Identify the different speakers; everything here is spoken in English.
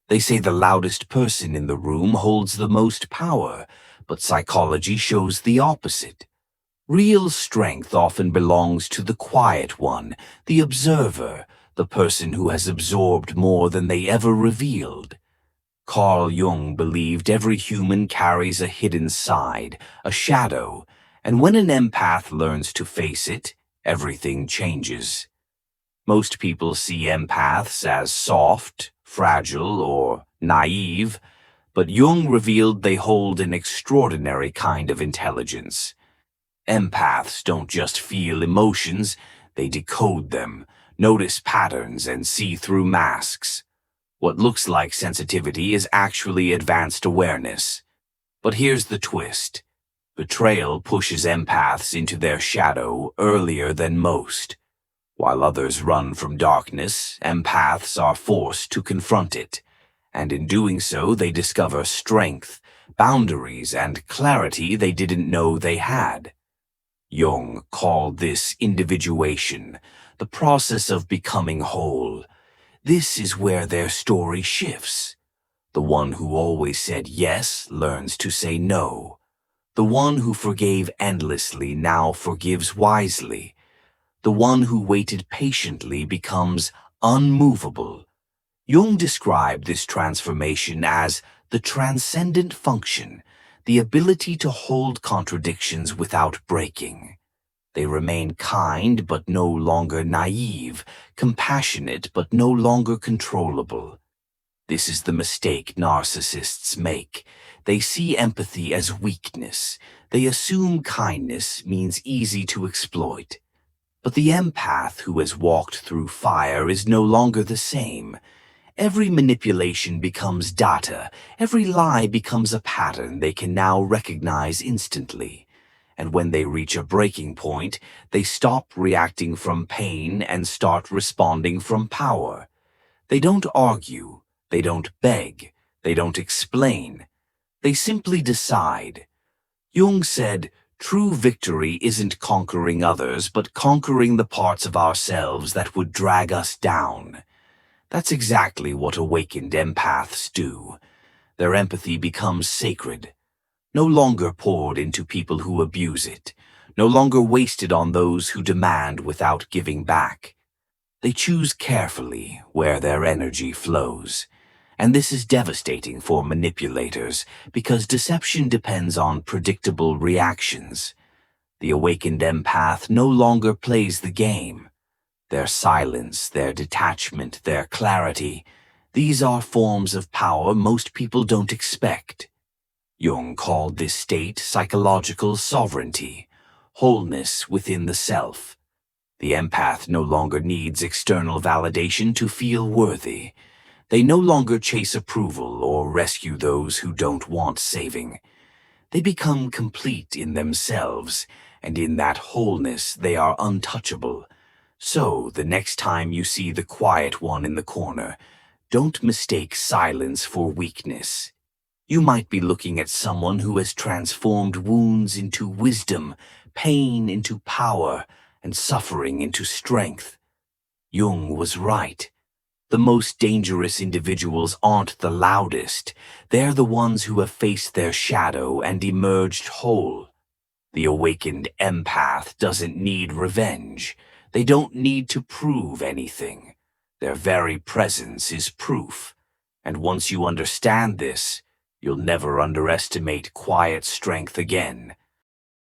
Speaker 1: They say the loudest person in the room holds the most power, but psychology shows the opposite. Real strength often belongs to the quiet one, the observer, the person who has absorbed more than they ever revealed. Carl Jung believed every human carries a hidden side, a shadow, and when an empath learns to face it, everything changes. Most people see empaths as soft, fragile, or naive, but Jung revealed they hold an extraordinary kind of intelligence. Empaths don't just feel emotions, they decode them, notice patterns, and see through masks. What looks like sensitivity is actually advanced awareness. But here's the twist. Betrayal pushes empaths into their shadow earlier than most. While others run from darkness, empaths are forced to confront it. And in doing so, they discover strength, boundaries, and clarity they didn't know they had. Jung called this individuation, the process of becoming whole. This is where their story shifts. The one who always said yes learns to say no. The one who forgave endlessly now forgives wisely. The one who waited patiently becomes unmovable. Jung described this transformation as the transcendent function, the ability to hold contradictions without breaking. They remain kind but no longer naive, compassionate but no longer controllable. This is the mistake narcissists make. They see empathy as weakness. They assume kindness means easy to exploit. But the empath who has walked through fire is no longer the same. Every manipulation becomes data. Every lie becomes a pattern they can now recognize instantly. And when they reach a breaking point, they stop reacting from pain and start responding from power. They don't argue. They don't beg. They don't explain. They simply decide. Jung said, "True victory isn't conquering others, but conquering the parts of ourselves that would drag us down." That's exactly what awakened empaths do. Their empathy becomes sacred, no longer poured into people who abuse it, no longer wasted on those who demand without giving back. They choose carefully where their energy flows. And this is devastating for manipulators because deception depends on predictable reactions. The awakened empath no longer plays the game. Their silence, their detachment, their clarity, these are forms of power most people don't expect. Jung called this state psychological sovereignty, wholeness within the self. The empath no longer needs external validation to feel worthy. They no longer chase approval or rescue those who don't want saving. They become complete in themselves, and in that wholeness they are untouchable. So, the next time you see the quiet one in the corner, don't mistake silence for weakness. You might be looking at someone who has transformed wounds into wisdom, pain into power, and suffering into strength. Jung was right. The most dangerous individuals aren't the loudest. They're the ones who have faced their shadow and emerged whole. The awakened empath doesn't need revenge. They don't need to prove anything. Their very presence is proof. And once you understand this, you'll never underestimate quiet strength again.